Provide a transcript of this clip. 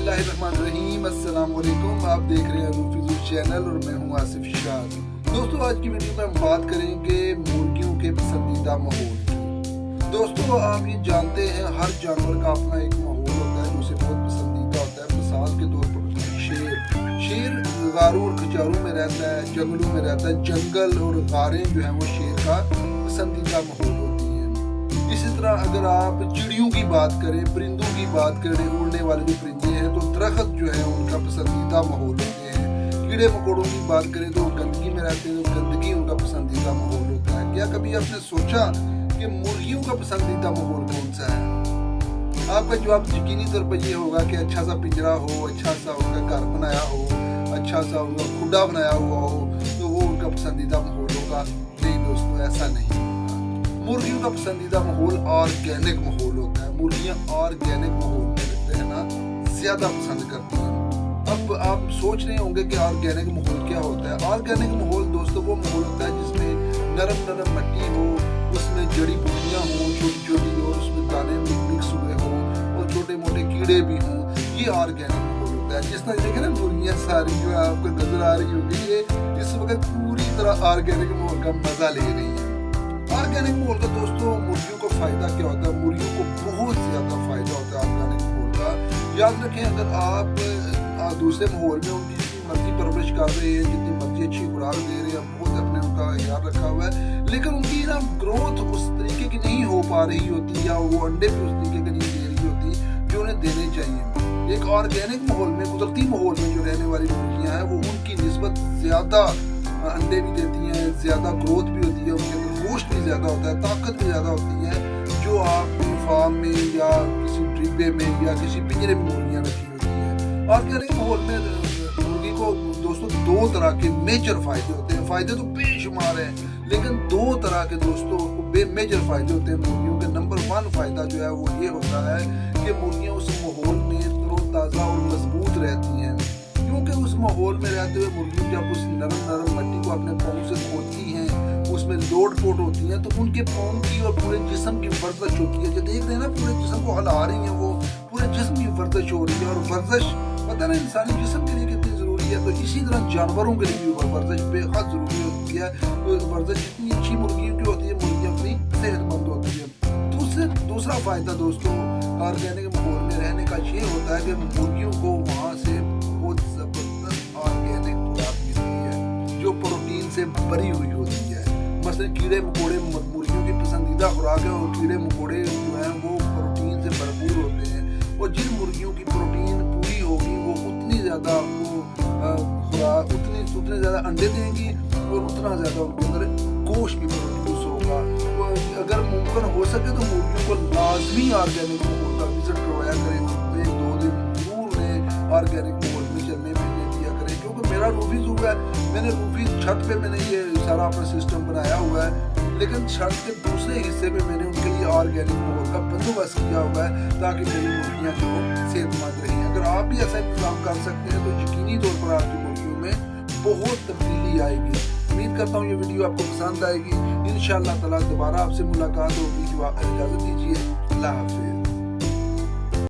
बिस्मिल्लाहिर्रहमानिर्रहीम। अस्सलाम वालेकुम। आप देख रहे हैं रूफी चैनल और मैं हूं आसिफ शाद। दोस्तों, आज की वीडियो में हम बात करेंगे मुर्गियों के पसंदीदा माहौल की। दोस्तों, आप ये जानते हैं हर जानवर का अपना एक माहौल होता है जो उसे बहुत पसंदीदा होता है। मिसाल के तौर पर शेर गारों और खचारों में रहता है, जंगलों में रहता है। जंगल और गारें जो है वो शेर का पसंदीदा माहौल होती है। इसी तरह अगर आप चिड़ियों की बात करें, परिंदों की बात करें, उड़ने वाले जो परिंदे हैं तो दरख्त जो है उनका पसंदीदा माहौल होते हैं। कीड़े मकोड़ों की बात करें तो गंदगी में रहते हैं तो गंदगी उनका पसंदीदा माहौल होता है। क्या कभी आपने सोचा कि मुर्गियों का पसंदीदा माहौल कौन सा है? आपका जवाब यकीनी तौर पर ये होगा कि अच्छा सा पिंजरा हो, अच्छा सा उनका घर बनाया हो, अच्छा सा उनका खुड्डा बनाया हुआ हो तो वो उनका पसंदीदा माहौल होगा। नहीं दोस्तों, ऐसा नहीं होगा। मुर्गियों का पसंदीदा माहौल ऑर्गेनिक माहौल होता है। मुर्गियां ऑर्गेनिक माहौल में रहना ज्यादा पसंद करती हैं। अब आप सोच रहे होंगे कि ऑर्गेनिक माहौल क्या होता है। ऑर्गेनिक माहौल दोस्तों वो माहौल होता है जिसमें नरम नरम मिट्टी हो, उसमें जड़ी बूटियां हो छोटी छोटी, और उसमें दाने मिक्स हुए हों और छोटे मोटे कीड़े भी हों। ये ऑर्गेनिक माहौल होता है। जिस तरह देखें ना, मुर्गियां सारी जो आपको नजर आ रही होगी, ये इस वक्त पूरी तरह ऑर्गेनिक माहौल का मजा ले रही है। ऑर्गेनिक माहौल का दोस्तों मुर्गियों को फायदा क्या होता है? मुर्गियों को बहुत ज्यादा फायदा होता है ऑर्गेनिक माहौल का। याद रखें, अगर आप दूसरे माहौल में उनकी जितनी मर्जी परवरिश कर रहे हैं, जितनी मर्जी अच्छी खुराक दे रहे हैं, बहुत अपने उनका ख्याल रखा हुआ है, लेकिन उनकी ना ग्रोथ उस तरीके की नहीं हो पा रही होती, या वो अंडे भी उस तरीके के नहीं दे रही होती जो उन्हें देने चाहिए। एक ऑर्गेनिक माहौल में, कुदरती माहौल में जो रहने वाली मुर्गियां हैं वो उनकी निस्बत ज्यादा अंडे भी देती हैं, ज्यादा ग्रोथ भी होती है, उनके अंदर गोश्त भी ज्यादा होता है, ताकत भी ज्यादा होती है, जो आप फार्म में या किसी डिब्बे में या किसी पिंजरे में मुर्गियां रखी होती है। ऑर्गेनिक माहौल में मुर्गी को दोस्तों दो तरह के मेजर फायदे होते हैं। फायदे तो बेशुमार हैं, लेकिन दो तरह के दोस्तों मेजर फायदे होते हैं मुर्गियों के। नंबर 1 फायदा जो है वो ये होता है कि मुर्गियां उस माहौल में तरोताजा और मजबूत रहती हैं। क्योंकि उस माहौल में रहते हुए मुर्गी जब उस नरम नरम मिट्टी को अपने पाँव से खोदती हैं, उसमें लोड पोट होती हैं, तो उनके पाँव की और पूरे जिस्म की वर्जिश होती है। जो देख रहे हैं ना, पूरे जिस्म को हिला रही हैं, वो पूरे जिस्म की वर्जिश हो रही है। और वर्जिश पता ना इंसानी जिस्म के लिए कितनी जरूरी है, तो इसी तरह जानवरों के लिए भी वर्जिश बेहद जरूरी होती है। तो वर्जिश जितनी अच्छी मुर्गियों की होती है, मुर्गियाँ अपनी सेहतमंद होती है। दूसरा फायदा दोस्तों ऑर्गेनिक माहौल में रहने का ये होता है कि मुर्गियों को वहाँ से बहुत जबरदस्त ऑर्गेनिक खुराक मिलती है जो प्रोटीन से भरी हुई होती है। मसलन कीड़े मकोड़े मुर्गियों की पसंदीदा खुराक है, और कीड़े मकोड़े जो हैं वो प्रोटीन से भरपूर होते हैं। और जिन मुर्गियों की प्रोटीन पूरी होगी वो उतनी ज़्यादा खुराक उतने ज़्यादा अंडे देंगी और उतना ज़्यादा उनके अंदर गोश्त भी प्रोड्यूस होगा। अगर मुमकिन हो सके तो मुर्गियों को लाजमी ऑर्गेनिक माहौल का विजिट करवाया करें। 1-2 दिन जरूर उन्हें ऑर्गेनिक माहौल में चलने फिरने दिया करें। क्योंकि मेरा रूफी ज़ू है, मैंने रूफी छत पे मैंने ये सारा अपना सिस्टम बनाया हुआ है, लेकिन छत के दूसरे हिस्से में मैंने उनके लिए ऑर्गेनिक माहौल का बंदोबस्त किया हुआ है ताकि मेरी मुर्गियाँ जो सेहतमंद रहें। अगर आप भी ऐसा इंतजाम कर सकते हैं तो यकीनी तौर पर आपकी मुर्गियों में बहुत तब्दीली आएगी। उम्मीद करता हूँ ये वीडियो आपको पसंद आएगी। इंशाअल्लाह ताला दोबारा आपसे मुलाकात होगी। इजाज़त दीजिए। अल्लाह हाफ़िज़।